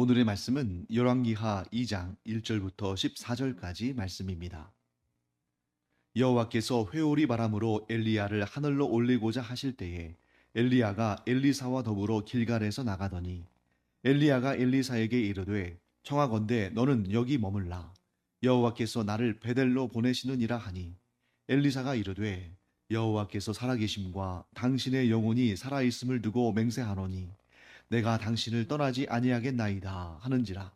오늘의 말씀은 열왕기하 2장 1절부터 14절까지 말씀입니다. 여호와께서 회오리 바람으로 엘리야를 하늘로 올리고자 하실 때에 엘리야가 엘리사와 더불어 길갈에서 나가더니 엘리야가 엘리사에게 이르되 청하건대 너는 여기 머물라. 여호와께서 나를 베델로 보내시느니라 하니 엘리사가 이르되 여호와께서 살아계심과 당신의 영혼이 살아있음을 두고 맹세하노니 내가 당신을 떠나지 아니하겠나이다 하는지라.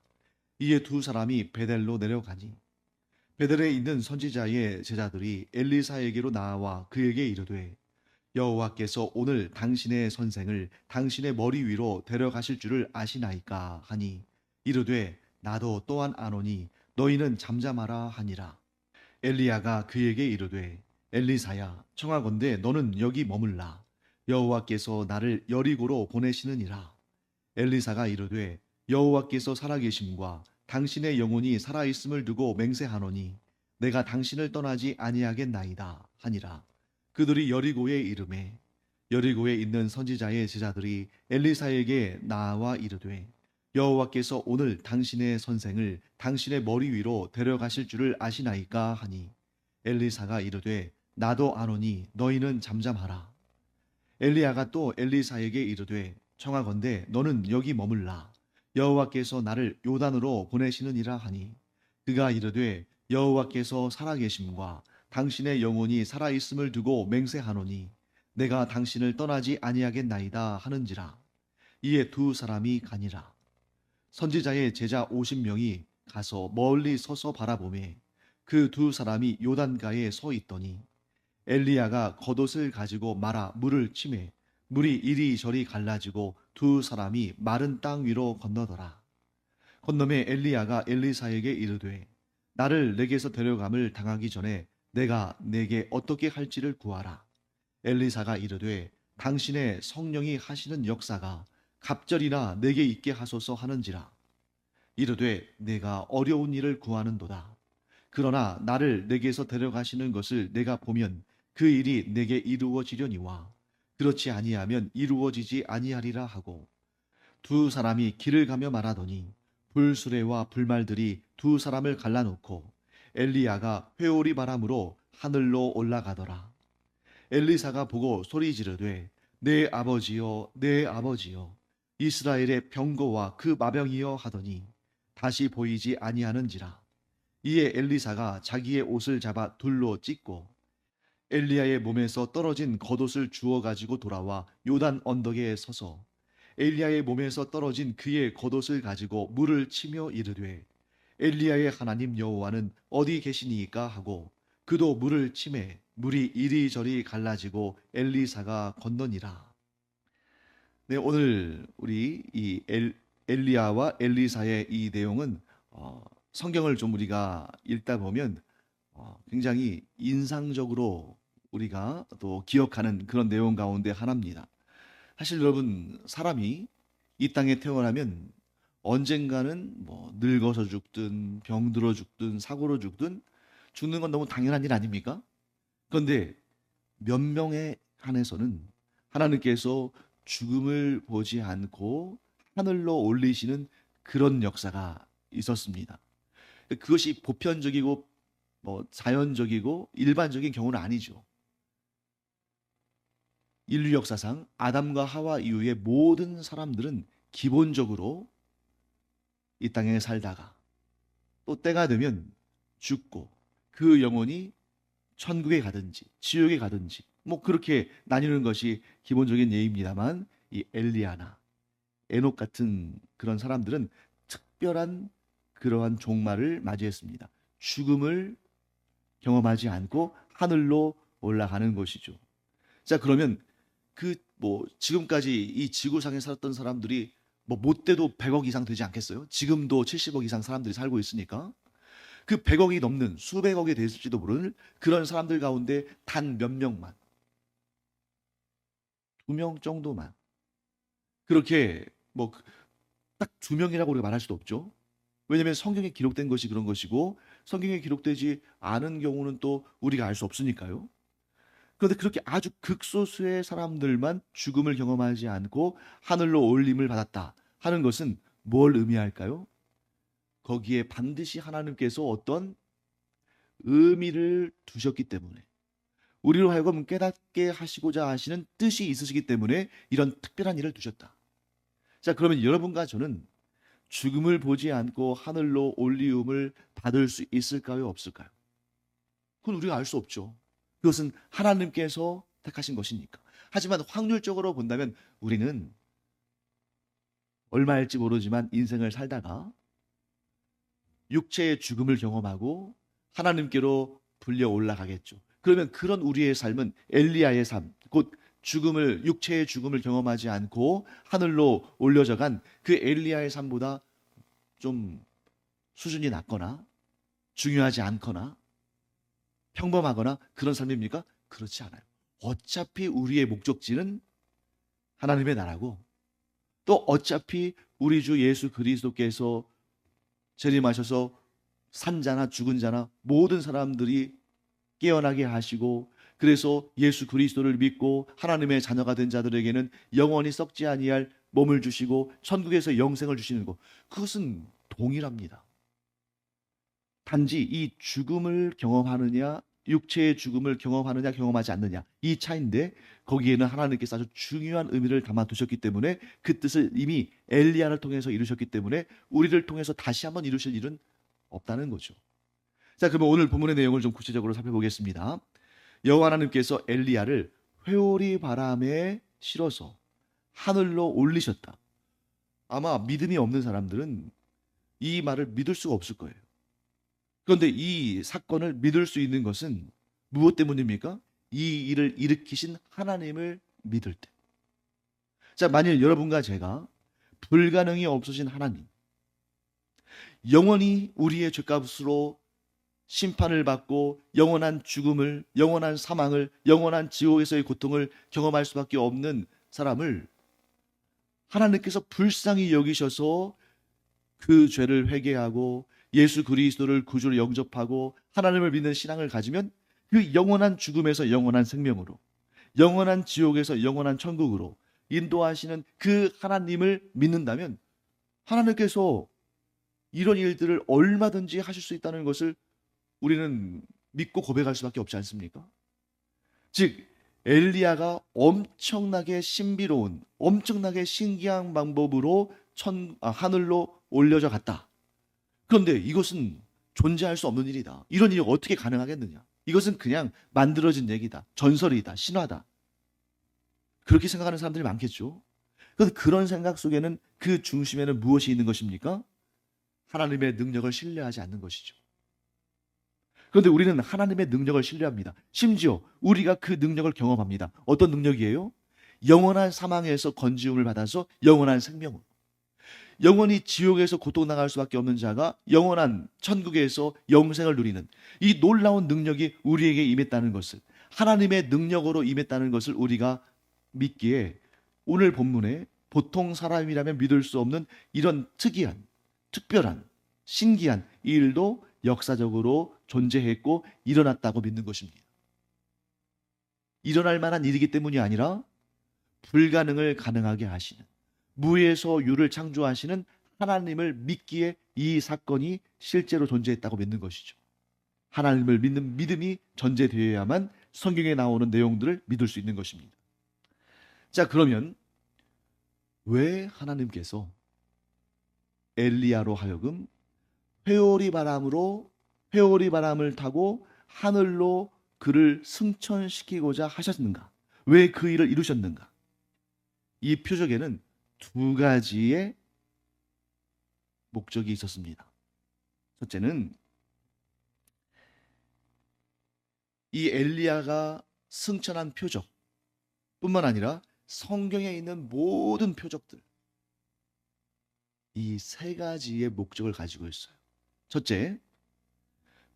이에 두 사람이 베델로 내려가니 베델에 있는 선지자의 제자들이 엘리사에게로 나와 그에게 이르되 여호와께서 오늘 당신의 선생을 당신의 머리 위로 데려가실 줄을 아시나이까 하니 이르되 나도 또한 아노니 너희는 잠잠하라 하니라. 엘리야가 그에게 이르되 엘리사야 청하건대 너는 여기 머물라. 여호와께서 나를 여리고로 보내시느니라. 엘리사가 이르되 여호와께서 살아계심과 당신의 영혼이 살아있음을 두고 맹세하노니 내가 당신을 떠나지 아니하겠나이다 하니라. 그들이 여리고에 이르매 여리고에 있는 선지자의 제자들이 엘리사에게 나와 이르되 여호와께서 오늘 당신의 선생을 당신의 머리 위로 데려가실 줄을 아시나이까 하니 엘리사가 이르되 나도 아노니 너희는 잠잠하라. 엘리야가 또 엘리사에게 이르되 청하건대 너는 여기 머물라. 여호와께서 나를 요단으로 보내시느니라 하니 그가 이르되 여호와께서 살아계심과 당신의 영혼이 살아있음을 두고 맹세하노니 내가 당신을 떠나지 아니하겠나이다 하는지라. 이에 두 사람이 가니라. 선지자의 제자 50명이 가서 멀리 서서 바라보매 그 두 사람이 요단가에 서 있더니 엘리야가 겉옷을 가지고 말아 물을 치매 물이 이리저리 갈라지고 두 사람이 마른 땅 위로 건너더라. 건너매 엘리야가 엘리사에게 이르되 나를 내게서 데려감을 당하기 전에 내가 내게 어떻게 할지를 구하라. 엘리사가 이르되 당신의 성령이 하시는 역사가 갑절이나 내게 있게 하소서 하는지라. 이르되 내가 어려운 일을 구하는도다. 그러나 나를 내게서 데려가시는 것을 내가 보면 그 일이 내게 이루어지려니와 그렇지 아니하면 이루어지지 아니하리라 하고 두 사람이 길을 가며 말하더니 불수레와 불말들이 두 사람을 갈라놓고 엘리야가 회오리 바람으로 하늘로 올라가더라. 엘리사가 보고 소리 지르되 내 아버지여 내 아버지여 이스라엘의 병거와 그 마병이여 하더니 다시 보이지 아니하는지라. 이에 엘리사가 자기의 옷을 잡아 둘로 찢고 엘리야의 몸에서 떨어진 겉옷을 주워 가지고 돌아와 요단 언덕에 서서 엘리야의 몸에서 떨어진 그의 겉옷을 가지고 물을 치며 이르되 엘리야의 하나님 여호와는 어디 계시니이까 하고 그도 물을 치매 물이 이리저리 갈라지고 엘리사가 건너니라. 네, 오늘 우리 엘리야와 엘리사의 이 내용은 성경을 좀 우리가 읽다 보면 굉장히 인상적으로 우리가 또 기억하는 그런 내용 가운데 하나입니다. 사실 여러분, 사람이 이 땅에 태어나면 언젠가는 뭐 늙어서 죽든 병들어 죽든 사고로 죽든 죽는 건 너무 당연한 일 아닙니까? 그런데 몇 명에 한해서는 하나님께서 죽음을 보지 않고 하늘로 올리시는 그런 역사가 있었습니다. 그것이 보편적이고 뭐 자연적이고 일반적인 경우는 아니죠. 인류 역사상 아담과 하와 이후의 모든 사람들은 기본적으로 이 땅에 살다가 또 때가 되면 죽고 그 영혼이 천국에 가든지 지옥에 가든지 뭐 그렇게 나뉘는 것이 기본적인 예입니다만 이 엘리야나 에녹 같은 그런 사람들은 특별한 그러한 종말을 맞이했습니다. 죽음을 경험하지 않고 하늘로 올라가는 것이죠. 자, 그러면 그 뭐 지금까지 이 지구상에 살았던 사람들이 뭐 못돼도 100억 이상 되지 않겠어요? 지금도 70억 이상 사람들이 살고 있으니까 그 100억이 넘는 수백억이 됐을지도 모르는 그런 사람들 가운데 단 몇 명만, 2명 정도만 그렇게 뭐 딱 2명이라고 우리가 말할 수도 없죠. 왜냐하면 성경에 기록된 것이 그런 것이고 성경에 기록되지 않은 경우는 또 우리가 알 수 없으니까요. 그런데 그렇게 아주 극소수의 사람들만 죽음을 경험하지 않고 하늘로 올림을 받았다 하는 것은 뭘 의미할까요? 거기에 반드시 하나님께서 어떤 의미를 두셨기 때문에, 우리로 하여금 깨닫게 하시고자 하시는 뜻이 있으시기 때문에 이런 특별한 일을 두셨다. 자, 그러면 여러분과 저는 죽음을 보지 않고 하늘로 올리움을 받을 수 있을까요? 없을까요? 그건 우리가 알 수 없죠. 그것은 하나님께서 택하신 것이니까. 하지만 확률적으로 본다면 우리는 얼마일지 모르지만 인생을 살다가 육체의 죽음을 경험하고 하나님께로 불려 올라가겠죠. 그러면 그런 우리의 삶은 엘리야의 삶, 곧 육체의 죽음을 경험하지 않고 하늘로 올려져 간 그 엘리야의 삶보다 좀 수준이 낮거나 중요하지 않거나 평범하거나 그런 삶입니까? 그렇지 않아요. 어차피 우리의 목적지는 하나님의 나라고, 또 어차피 우리 주 예수 그리스도께서 재림하셔서 산자나 죽은 자나 모든 사람들이 깨어나게 하시고, 그래서 예수 그리스도를 믿고 하나님의 자녀가 된 자들에게는 영원히 썩지 아니할 몸을 주시고 천국에서 영생을 주시는 것, 그것은 동일합니다. 단지 이 죽음을 경험하느냐, 육체의 죽음을 경험하느냐 경험하지 않느냐, 이 차인데, 거기에는 하나님께서 아주 중요한 의미를 담아 두셨기 때문에, 그 뜻을 이미 엘리야를 통해서 이루셨기 때문에 우리를 통해서 다시 한번 이루실 일은 없다는 거죠. 자, 그러면 오늘 본문의 내용을 좀 구체적으로 살펴보겠습니다. 여호와 하나님께서 엘리야를 회오리 바람에 실어서 하늘로 올리셨다. 아마 믿음이 없는 사람들은 이 말을 믿을 수가 없을 거예요. 그런데 이 사건을 믿을 수 있는 것은 무엇 때문입니까? 이 일을 일으키신 하나님을 믿을 때. 자, 만일 여러분과 제가 불가능이 없으신 하나님, 영원히 우리의 죄값으로 심판을 받고 영원한 죽음을, 영원한 사망을, 영원한 지옥에서의 고통을 경험할 수밖에 없는 사람을 하나님께서 불쌍히 여기셔서 그 죄를 회개하고 예수 그리스도를 구주로 영접하고 하나님을 믿는 신앙을 가지면, 그 영원한 죽음에서 영원한 생명으로, 영원한 지옥에서 영원한 천국으로 인도하시는 그 하나님을 믿는다면, 하나님께서 이런 일들을 얼마든지 하실 수 있다는 것을 우리는 믿고 고백할 수밖에 없지 않습니까? 즉, 엘리야가 엄청나게 신비로운, 엄청나게 신기한 방법으로 하늘로 올려져 갔다. 그런데 이것은 존재할 수 없는 일이다. 이런 일이 어떻게 가능하겠느냐? 이것은 그냥 만들어진 얘기다. 전설이다. 신화다. 그렇게 생각하는 사람들이 많겠죠. 그런데 그런 생각 속에는, 그 중심에는 무엇이 있는 것입니까? 하나님의 능력을 신뢰하지 않는 것이죠. 그런데 우리는 하나님의 능력을 신뢰합니다. 심지어 우리가 그 능력을 경험합니다. 어떤 능력이에요? 영원한 사망에서 건지움을 받아서 영원한 생명으로, 영원히 지옥에서 고통당할 수밖에 없는 자가 영원한 천국에서 영생을 누리는 이 놀라운 능력이 우리에게 임했다는 것을, 하나님의 능력으로 임했다는 것을 우리가 믿기에, 오늘 본문에 보통 사람이라면 믿을 수 없는 이런 특이한, 특별한, 신기한 일도 역사적으로 존재했고 일어났다고 믿는 것입니다. 일어날 만한 일이기 때문이 아니라 불가능을 가능하게 하시는, 무에서 유를 창조하시는 하나님을 믿기에 이 사건이 실제로 존재했다고 믿는 것이죠. 하나님을 믿는 믿음이 전제되어야만 성경에 나오는 내용들을 믿을 수 있는 것입니다. 자, 그러면 왜 하나님께서 엘리야로 하여금 회오리 바람을 타고 하늘로 그를 승천시키고자 하셨는가? 왜 그 일을 이루셨는가? 이 표적에는 두 가지의 목적이 있었습니다. 첫째는 이 엘리야가 승천한 표적 뿐만 아니라 성경에 있는 모든 표적들, 이 세 가지의 목적을 가지고 있어요. 첫째,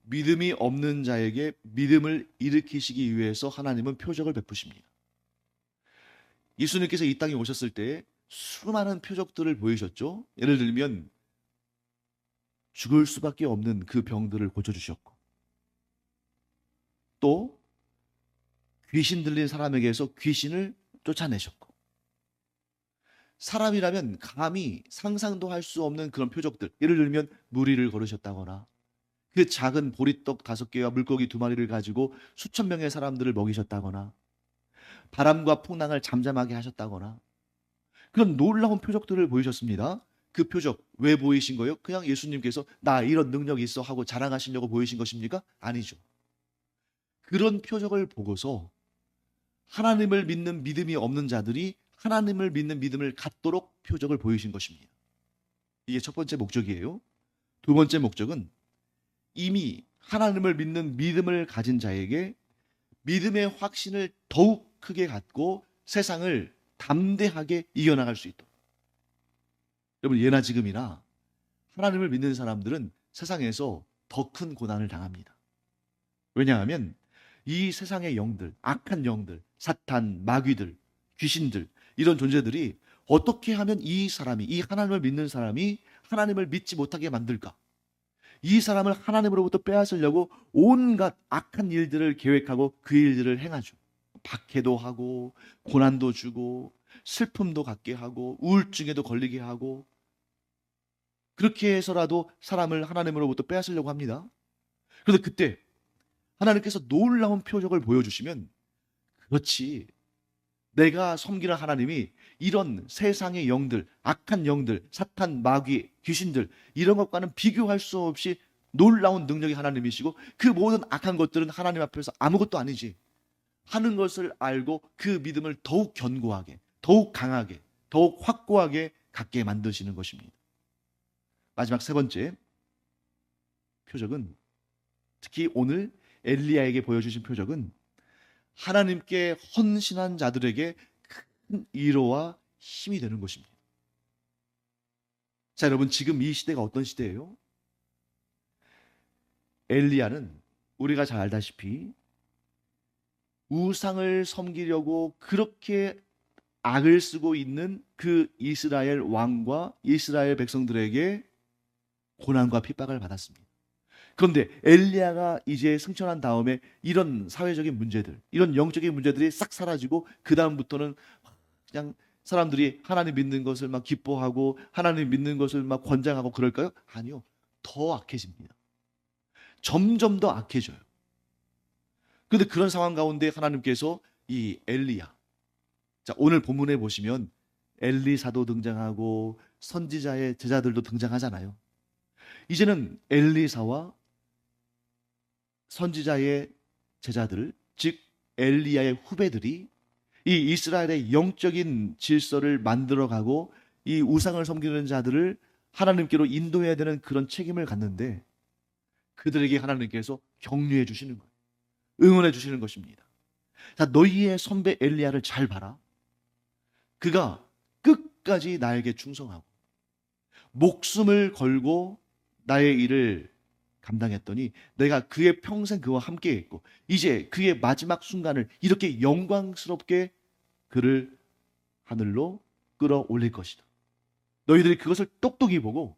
믿음이 없는 자에게 믿음을 일으키시기 위해서 하나님은 표적을 베푸십니다. 예수님께서 이 땅에 오셨을 때 수많은 표적들을 보이셨죠. 예를 들면 죽을 수밖에 없는 그 병들을 고쳐주셨고, 또 귀신 들린 사람에게서 귀신을 쫓아내셨고, 사람이라면 감히 상상도 할 수 없는 그런 표적들, 예를 들면 무리를 걸으셨다거나 그 작은 보리떡 5개와 물고기 2마리를 가지고 수천 명의 사람들을 먹이셨다거나 바람과 풍랑을 잠잠하게 하셨다거나 그런 놀라운 표적들을 보이셨습니다. 그 표적 왜 보이신 거예요? 그냥 예수님께서 나 이런 능력이 있어 하고 자랑하시려고 보이신 것입니까? 아니죠. 그런 표적을 보고서 하나님을 믿는 믿음이 없는 자들이 하나님을 믿는 믿음을 갖도록 표적을 보이신 것입니다. 이게 첫 번째 목적이에요. 두 번째 목적은 이미 하나님을 믿는 믿음을 가진 자에게 믿음의 확신을 더욱 크게 갖고 세상을 담대하게 이겨나갈 수 있도록. 여러분, 예나 지금이나 하나님을 믿는 사람들은 세상에서 더 큰 고난을 당합니다. 왜냐하면 이 세상의 영들, 악한 영들, 사탄, 마귀들, 귀신들, 이런 존재들이 어떻게 하면 이 사람이, 이 하나님을 믿는 사람이 하나님을 믿지 못하게 만들까? 이 사람을 하나님으로부터 빼앗으려고 온갖 악한 일들을 계획하고 그 일들을 행하죠. 박해도 하고 고난도 주고 슬픔도 갖게 하고 우울증에도 걸리게 하고 그렇게 해서라도 사람을 하나님으로부터 빼앗으려고 합니다. 그런데 그때 하나님께서 놀라운 표적을 보여주시면 그렇지, 내가 섬기는 하나님이 이런 세상의 영들, 악한 영들, 사탄, 마귀, 귀신들 이런 것과는 비교할 수 없이 놀라운 능력이 하나님이시고 그 모든 악한 것들은 하나님 앞에서 아무것도 아니지 하는 것을 알고 그 믿음을 더욱 견고하게, 더욱 강하게, 더욱 확고하게 갖게 만드시는 것입니다. 마지막 세 번째 표적은, 특히 오늘 엘리야에게 보여주신 표적은 하나님께 헌신한 자들에게 큰 위로와 힘이 되는 것입니다. 자, 여러분, 지금 이 시대가 어떤 시대예요? 엘리야는 우리가 잘 알다시피 우상을 섬기려고 그렇게 악을 쓰고 있는 그 이스라엘 왕과 이스라엘 백성들에게 고난과 핍박을 받았습니다. 그런데 엘리야가 이제 승천한 다음에 이런 사회적인 문제들, 이런 영적인 문제들이 싹 사라지고 그 다음부터는 그냥 사람들이 하나님 믿는 것을 막 기뻐하고 하나님 믿는 것을 막 권장하고 그럴까요? 아니요. 더 악해집니다. 점점 더 악해져요. 그런데 그런 상황 가운데 하나님께서 이 엘리야, 자, 오늘 본문에 보시면 엘리사도 등장하고 선지자의 제자들도 등장하잖아요. 이제는 엘리사와 선지자의 제자들, 즉 엘리야의 후배들이 이 이스라엘의 영적인 질서를 만들어가고 이 우상을 섬기는 자들을 하나님께로 인도해야 되는 그런 책임을 갖는데 그들에게 하나님께서 격려해 주시는 거예요. 응원해 주시는 것입니다. 자, 너희의 선배 엘리야를 잘 봐라. 그가 끝까지 나에게 충성하고 목숨을 걸고 나의 일을 감당했더니 내가 그의 평생 그와 함께 했고 이제 그의 마지막 순간을 이렇게 영광스럽게 그를 하늘로 끌어올릴 것이다. 너희들이 그것을 똑똑히 보고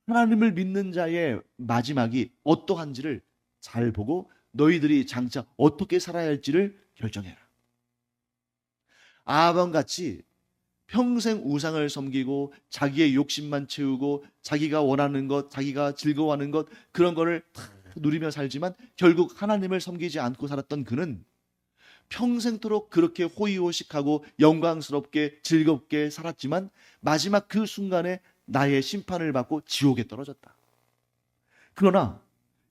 하나님을 믿는 자의 마지막이 어떠한지를 잘 보고 너희들이 장차 어떻게 살아야 할지를 결정해라. 아합같이 평생 우상을 섬기고 자기의 욕심만 채우고 자기가 원하는 것, 자기가 즐거워하는 것 그런 거를 다 누리며 살지만 결국 하나님을 섬기지 않고 살았던 그는 평생토록 그렇게 호의호식하고 영광스럽게 즐겁게 살았지만 마지막 그 순간에 나의 심판을 받고 지옥에 떨어졌다. 그러나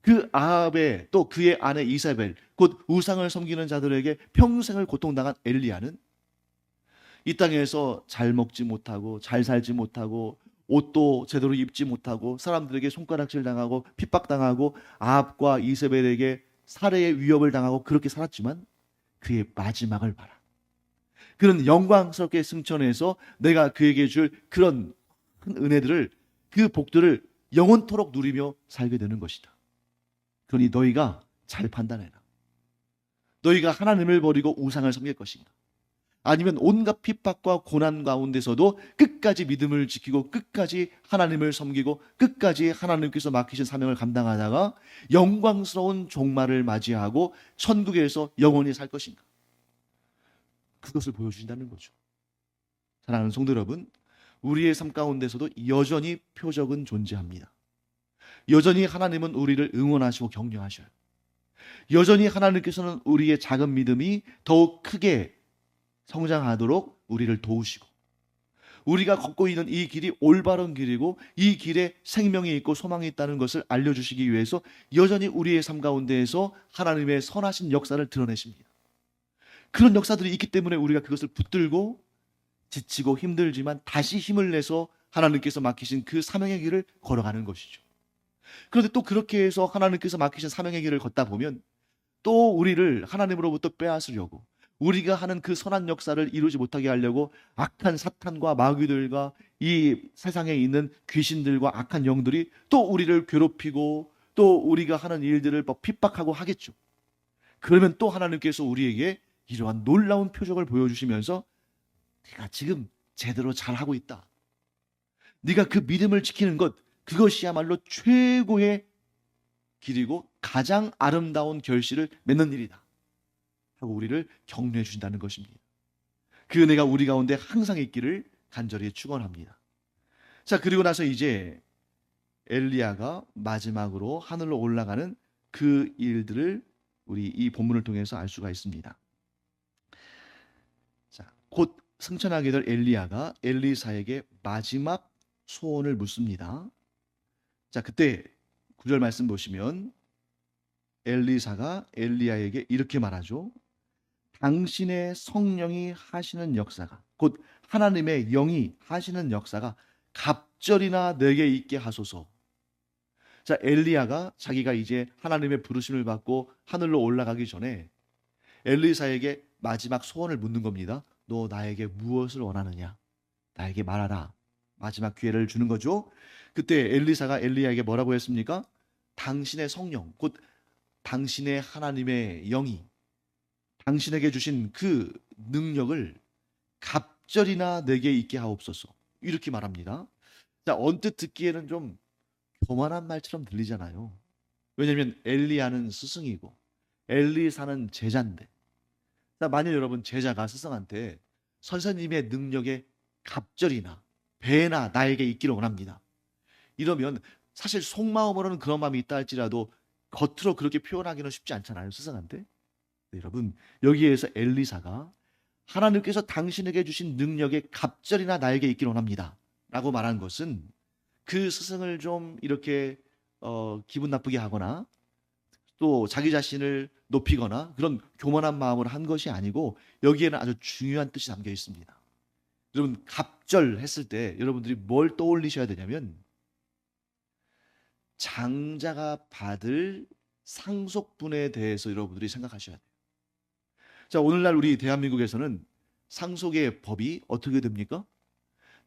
그 아합의 또 그의 아내 이세벨, 곧 우상을 섬기는 자들에게 평생을 고통당한 엘리야는 이 땅에서 잘 먹지 못하고 잘 살지 못하고 옷도 제대로 입지 못하고 사람들에게 손가락질 당하고 핍박당하고 아합과 이세벨에게 살해의 위협을 당하고 그렇게 살았지만 그의 마지막을 봐라. 그는 영광스럽게 승천해서 내가 그에게 줄 그런 큰 은혜들을, 그 복들을 영원토록 누리며 살게 되는 것이다. 그러니 너희가 잘 판단해라. 너희가 하나님을 버리고 우상을 섬길 것인가? 아니면 온갖 핍박과 고난 가운데서도 끝까지 믿음을 지키고 끝까지 하나님을 섬기고 끝까지 하나님께서 맡기신 사명을 감당하다가 영광스러운 종말을 맞이하고 천국에서 영원히 살 것인가? 그것을 보여주신다는 거죠. 사랑하는 성도 여러분, 우리의 삶 가운데서도 여전히 표적은 존재합니다. 여전히 하나님은 우리를 응원하시고 격려하셔요. 여전히 하나님께서는 우리의 작은 믿음이 더욱 크게 성장하도록 우리를 도우시고, 우리가 걷고 있는 이 길이 올바른 길이고 이 길에 생명이 있고 소망이 있다는 것을 알려주시기 위해서 여전히 우리의 삶 가운데에서 하나님의 선하신 역사를 드러내십니다. 그런 역사들이 있기 때문에 우리가 그것을 붙들고 지치고 힘들지만 다시 힘을 내서 하나님께서 맡기신 그 사명의 길을 걸어가는 것이죠. 그런데 또 그렇게 해서 하나님께서 맡기신 사명의 길을 걷다 보면 또 우리를 하나님으로부터 빼앗으려고, 우리가 하는 그 선한 역사를 이루지 못하게 하려고 악한 사탄과 마귀들과 이 세상에 있는 귀신들과 악한 영들이 또 우리를 괴롭히고 또 우리가 하는 일들을 핍박하고 하겠죠. 그러면 또 하나님께서 우리에게 이러한 놀라운 표적을 보여주시면서 네가 지금 제대로 잘하고 있다. 네가 그 믿음을 지키는 것, 그것이야말로 최고의 길이고 가장 아름다운 결실을 맺는 일이다 하고 우리를 격려해 주신다는 것입니다. 그 은혜가 우리 가운데 항상 있기를 간절히 축원합니다. 자, 그리고 나서 이제 엘리야가 마지막으로 하늘로 올라가는 그 일들을 우리 이 본문을 통해서 알 수가 있습니다. 자, 곧 승천하게 될 엘리야가 엘리사에게 마지막 소원을 묻습니다. 자, 그때 9절 말씀 보시면 엘리사가 엘리야에게 이렇게 말하죠. 당신의 성령이 하시는 역사가, 곧 하나님의 영이 하시는 역사가 갑절이나 내게 있게 하소서. 자, 엘리야가 자기가 이제 하나님의 부르심을 받고 하늘로 올라가기 전에 엘리사에게 마지막 소원을 묻는 겁니다. 너 나에게 무엇을 원하느냐? 나에게 말하라. 마지막 기회를 주는 거죠. 그때 엘리사가 엘리야에게 뭐라고 했습니까? 당신의 성령, 곧 당신의 하나님의 영이 당신에게 주신 그 능력을 갑절이나 내게 있게 하옵소서. 이렇게 말합니다. 자, 언뜻 듣기에는 좀 교만한 말처럼 들리잖아요. 왜냐하면 엘리야는 스승이고 엘리사는 제자인데, 자, 만일 여러분 제자가 스승한테 선생님의 능력의 갑절이나 배나 나에게 있기를 원합니다, 이러면 사실 속마음으로는 그런 마음이 있다 할지라도 겉으로 그렇게 표현하기는 쉽지 않잖아요, 스승한테. 네, 여러분, 여기에서 엘리사가 하나님께서 당신에게 주신 능력의 갑절이나 나에게 있기를 원합니다 라고 말한 것은 그 스승을 좀 이렇게 기분 나쁘게 하거나 또 자기 자신을 높이거나 그런 교만한 마음으로 한 것이 아니고 여기에는 아주 중요한 뜻이 담겨 있습니다. 여러분, 갑절 했을 때 여러분들이 뭘 떠올리셔야 되냐면 장자가 받을 상속분에 대해서 여러분들이 생각하셔야 돼요. 자, 오늘날 우리 대한민국에서는 상속의 법이 어떻게 됩니까?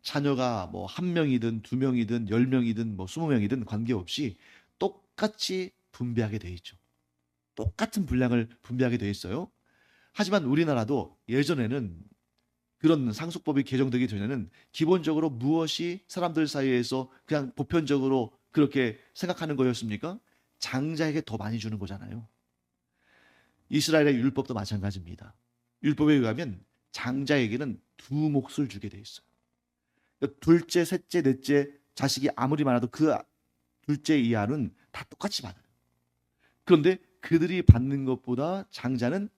자녀가 뭐 한 명이든 두 명이든 10명이든 뭐 20명이든 관계없이 똑같이 분배하게 돼 있죠. 똑같은 분량을 분배하게 돼 있어요. 하지만 우리나라도 예전에는 그런 상속법이 개정되기 전에는 기본적으로 무엇이 사람들 사이에서 그냥 보편적으로 그렇게 생각하는 거였습니까? 장자에게 더 많이 주는 거잖아요. 이스라엘의 율법도 마찬가지입니다. 율법에 의하면 장자에게는 두 몫을 주게 돼 있어요. 그러니까 둘째, 셋째, 넷째 자식이 아무리 많아도 그 둘째 이하는 다 똑같이 받아요. 그런데 그들이 받는 것보다 장자는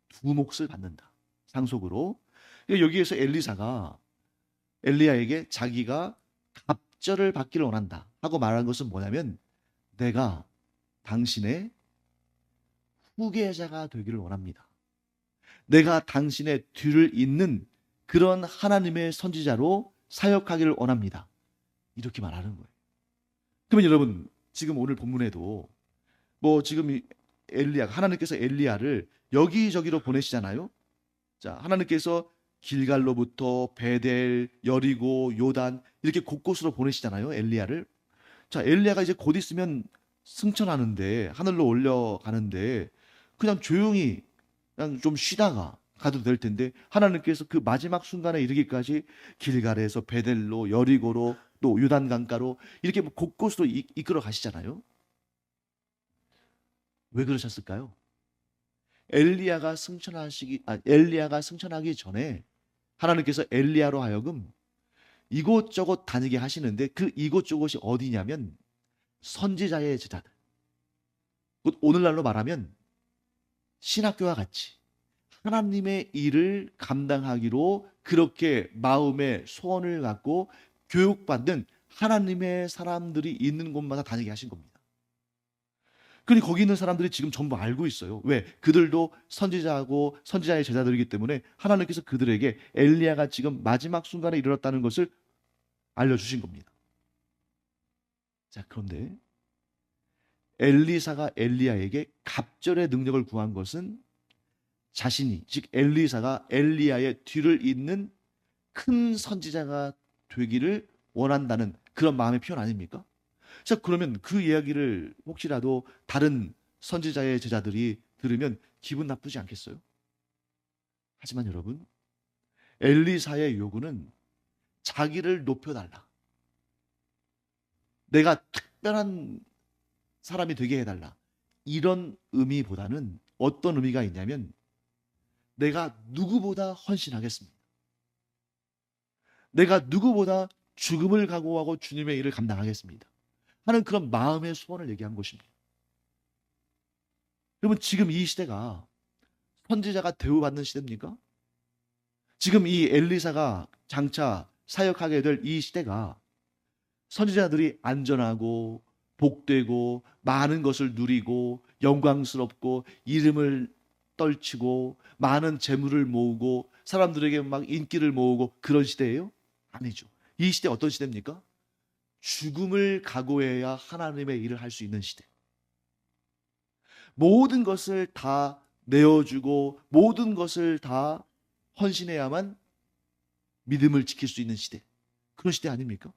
두 몫을 받는다, 상속으로. 그러니까 여기에서 엘리사가 엘리야에게 자기가 갑절을 받기를 원한다 하고 말한 것은 뭐냐면 내가 당신의 후계자가 되기를 원합니다. 내가 당신의 뒤를 잇는 그런 하나님의 선지자로 사역하기를 원합니다. 이렇게 말하는 거예요. 그러면 여러분, 지금 오늘 본문에도 뭐 지금 하나님께서 엘리야를 여기저기로 보내시잖아요. 자, 하나님께서 길갈로부터 베델, 여리고, 요단 이렇게 곳곳으로 보내시잖아요, 엘리야를. 자, 엘리야가 이제 곧 있으면 승천하는데, 하늘로 올려가는데 그냥 조용히 그냥 좀 쉬다가 가도 될 텐데 하나님께서 그 마지막 순간에 이르기까지 길갈에서 베델로, 여리고로, 또 요단 강가로 이렇게 곳곳으로 이끌어 가시잖아요. 왜 그러셨을까요? 엘리야가 승천하기 전에 하나님께서 엘리야로 하여금 이곳저곳 다니게 하시는데 그 이곳저곳이 어디냐면 선지자의 제자들. 곧 오늘날로 말하면 신학교와 같이 하나님의 일을 감당하기로 그렇게 마음의 소원을 갖고 교육받는 하나님의 사람들이 있는 곳마다 다니게 하신 겁니다. 그러니 거기 있는 사람들이 지금 전부 알고 있어요. 왜? 그들도 선지자하고 선지자의 제자들이기 때문에 하나님께서 그들에게 엘리야가 지금 마지막 순간에 이르렀다는 것을 알려주신 겁니다. 자, 그런데 엘리사가 엘리야에게 갑절의 능력을 구한 것은 자신이, 즉 엘리사가 엘리야의 뒤를 잇는 큰 선지자가 되기를 원한다는 그런 마음의 표현 아닙니까? 자, 그러면 그 이야기를 혹시라도 다른 선지자의 제자들이 들으면 기분 나쁘지 않겠어요? 하지만 여러분, 엘리사의 요구는 자기를 높여달라. 내가 특별한 사람이 되게 해달라. 이런 의미보다는 어떤 의미가 있냐면 내가 누구보다 헌신하겠습니다. 내가 누구보다 죽음을 각오하고 주님의 일을 감당하겠습니다. 하는 그런 마음의 소원을 얘기한 것입니다. 여러분, 지금 이 시대가 선지자가 대우받는 시대입니까? 지금 이 엘리사가 장차 사역하게 될 이 시대가 선지자들이 안전하고 복되고 많은 것을 누리고 영광스럽고 이름을 떨치고 많은 재물을 모으고 사람들에게 막 인기를 모으고 그런 시대예요? 아니죠. 이 시대 어떤 시대입니까? 죽음을 각오해야 하나님의 일을 할 수 있는 시대. 모든 것을 다 내어주고 모든 것을 다 헌신해야만 믿음을 지킬 수 있는 시대. 그런 시대 아닙니까?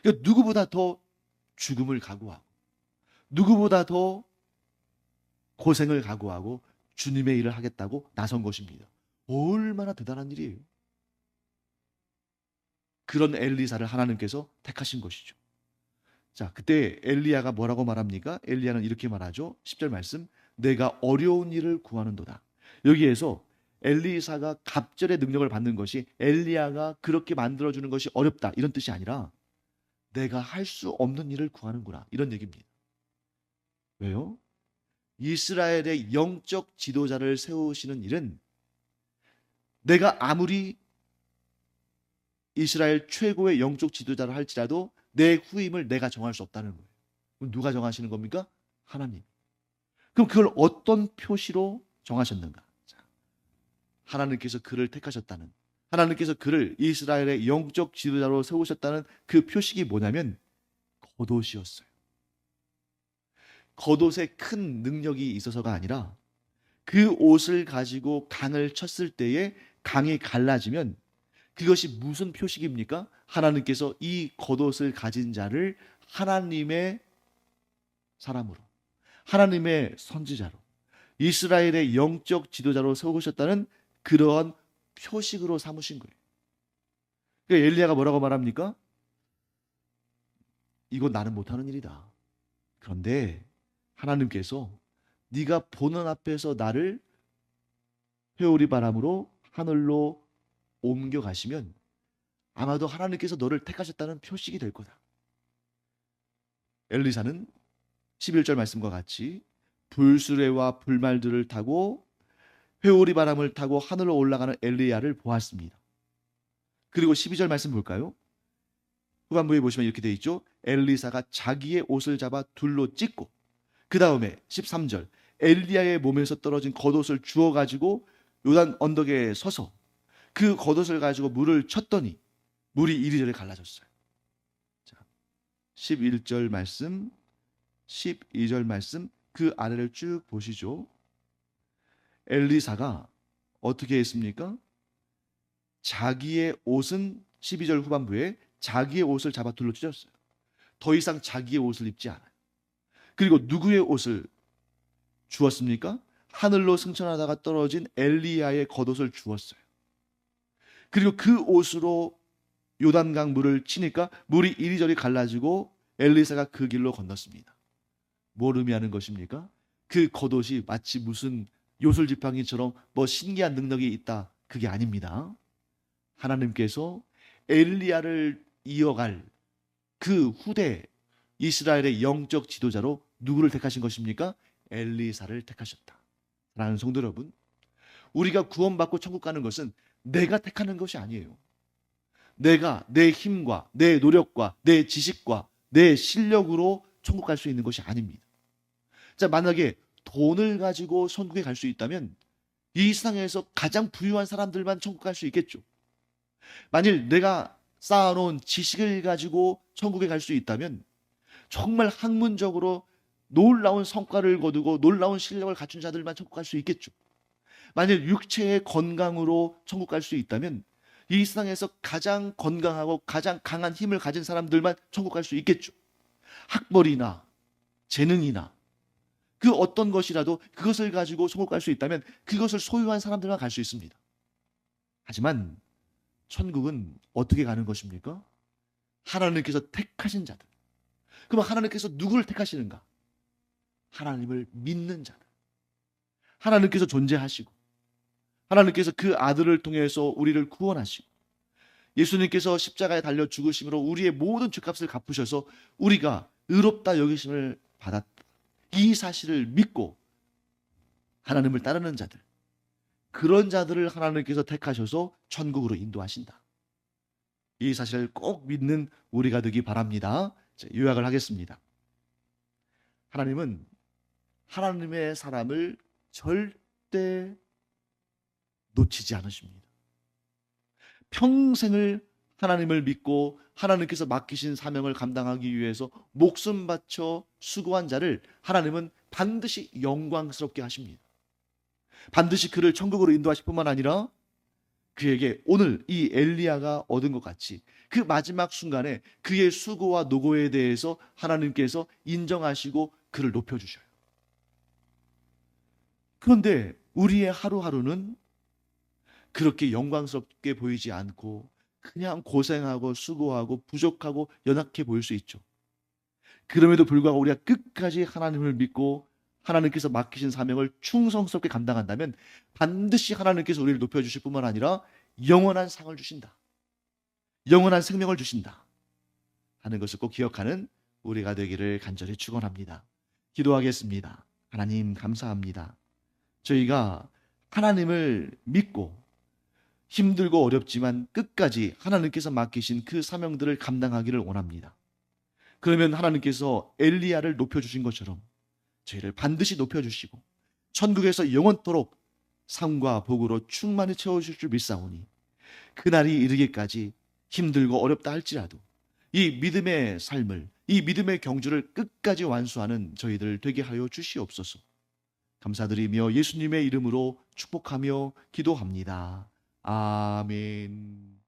그러니까 누구보다 더 죽음을 각오하고 누구보다 더 고생을 각오하고 주님의 일을 하겠다고 나선 것입니다. 얼마나 대단한 일이에요. 그런 엘리사를 하나님께서 택하신 것이죠. 자, 그때 엘리야가 뭐라고 말합니까? 엘리야는 이렇게 말하죠. 10절 말씀. 내가 어려운 일을 구하는도다. 여기에서 엘리사가 갑절의 능력을 받는 것이 엘리야가 그렇게 만들어주는 것이 어렵다 이런 뜻이 아니라 내가 할 수 없는 일을 구하는구나 이런 얘기입니다. 왜요? 이스라엘의 영적 지도자를 세우시는 일은 내가 아무리 이스라엘 최고의 영적 지도자를 할지라도 내 후임을 내가 정할 수 없다는 거예요. 그럼 누가 정하시는 겁니까? 하나님. 그럼 그걸 어떤 표시로 정하셨는가? 자, 하나님께서 그를 택하셨다는, 하나님께서 그를 이스라엘의 영적 지도자로 세우셨다는 그 표식이 뭐냐면 겉옷이었어요. 겉옷에 큰 능력이 있어서가 아니라 그 옷을 가지고 강을 쳤을 때에 강이 갈라지면 그것이 무슨 표식입니까? 하나님께서 이 겉옷을 가진 자를 하나님의 사람으로, 하나님의 선지자로, 이스라엘의 영적 지도자로 세우셨다는 그러한 표식으로 삼으신 거예요. 그러니까 엘리야가 뭐라고 말합니까? 이건 나는 못하는 일이다. 그런데 하나님께서 네가 보는 앞에서 나를 회오리 바람으로 하늘로 옮겨가시면 아마도 하나님께서 너를 택하셨다는 표식이 될 거다. 엘리사는 11절 말씀과 같이 불수레와 불말들을 타고 회오리 바람을 타고 하늘로 올라가는 엘리야를 보았습니다. 그리고 12절 말씀 볼까요? 후반부에 보시면 이렇게 되어 있죠. 엘리사가 자기의 옷을 잡아 둘로 찢고 그 다음에 13절 엘리야의 몸에서 떨어진 겉옷을 주워가지고 요단 언덕에 서서 그 겉옷을 가지고 물을 쳤더니 물이 이리저리 갈라졌어요. 자, 11절 말씀, 12절 말씀 그 아래를 쭉 보시죠. 엘리사가 어떻게 했습니까? 자기의 옷은 12절 후반부에 자기의 옷을 잡아 둘로 찢었어요. 더 이상 자기의 옷을 입지 않아요. 그리고 누구의 옷을 주었습니까? 하늘로 승천하다가 떨어진 엘리야의 겉옷을 주었어요. 그리고 그 옷으로 요단강 물을 치니까 물이 이리저리 갈라지고 엘리사가 그 길로 건넜습니다. 뭘 의미하는 것입니까? 그 겉옷이 마치 무슨 요술지팡이처럼 뭐 신기한 능력이 있다. 그게 아닙니다. 하나님께서 엘리야를 이어갈 그 후대 이스라엘의 영적 지도자로 누구를 택하신 것입니까? 엘리사를 택하셨다. 사랑하는 성도 여러분, 우리가 구원받고 천국 가는 것은 내가 택하는 것이 아니에요. 내가 내 힘과 내 노력과 내 지식과 내 실력으로 천국 갈 수 있는 것이 아닙니다. 자, 만약에 돈을 가지고 천국에 갈 수 있다면 이 세상에서 가장 부유한 사람들만 천국 갈 수 있겠죠. 만일 내가 쌓아놓은 지식을 가지고 천국에 갈 수 있다면 정말 학문적으로 놀라운 성과를 거두고 놀라운 실력을 갖춘 자들만 천국 갈 수 있겠죠. 만일 육체의 건강으로 천국 갈 수 있다면 이 세상에서 가장 건강하고 가장 강한 힘을 가진 사람들만 천국 갈 수 있겠죠. 학벌이나 재능이나 그 어떤 것이라도 그것을 가지고 천국 갈 수 있다면 그것을 소유한 사람들만 갈 수 있습니다. 하지만 천국은 어떻게 가는 것입니까? 하나님께서 택하신 자들. 그럼 하나님께서 누구를 택하시는가? 하나님을 믿는 자들. 하나님께서 존재하시고 하나님께서 그 아들을 통해서 우리를 구원하시고 예수님께서 십자가에 달려 죽으심으로 우리의 모든 죄값을 갚으셔서 우리가 의롭다 여기심을 받았다. 이 사실을 믿고 하나님을 따르는 자들, 그런 자들을 하나님께서 택하셔서 천국으로 인도하신다. 이 사실을 꼭 믿는 우리가 되기 바랍니다. 요약을 하겠습니다. 하나님은 하나님의 사람을 절대 놓치지 않으십니다. 평생을 하나님을 믿고 하나님께서 맡기신 사명을 감당하기 위해서 목숨 바쳐 수고한 자를 하나님은 반드시 영광스럽게 하십니다. 반드시 그를 천국으로 인도하실 뿐만 아니라 그에게 오늘 이 엘리야가 얻은 것 같이 그 마지막 순간에 그의 수고와 노고에 대해서 하나님께서 인정하시고 그를 높여주셔요. 그런데 우리의 하루하루는 그렇게 영광스럽게 보이지 않고 그냥 고생하고 수고하고 부족하고 연약해 보일 수 있죠. 그럼에도 불구하고 우리가 끝까지 하나님을 믿고 하나님께서 맡기신 사명을 충성스럽게 감당한다면 반드시 하나님께서 우리를 높여주실 뿐만 아니라 영원한 상을 주신다. 영원한 생명을 주신다 하는 것을 꼭 기억하는 우리가 되기를 간절히 축원합니다. 기도하겠습니다. 하나님 감사합니다. 저희가 하나님을 믿고 힘들고 어렵지만 끝까지 하나님께서 맡기신 그 사명들을 감당하기를 원합니다. 그러면 하나님께서 엘리야를 높여주신 것처럼 저희를 반드시 높여주시고 천국에서 영원토록 삶과 복으로 충만히 채워주실 줄 믿사오니 그날이 이르기까지 힘들고 어렵다 할지라도 이 믿음의 삶을, 이 믿음의 경주를 끝까지 완수하는 저희들 되게 하여 주시옵소서. 감사드리며 예수님의 이름으로 축복하며 기도합니다. 아멘.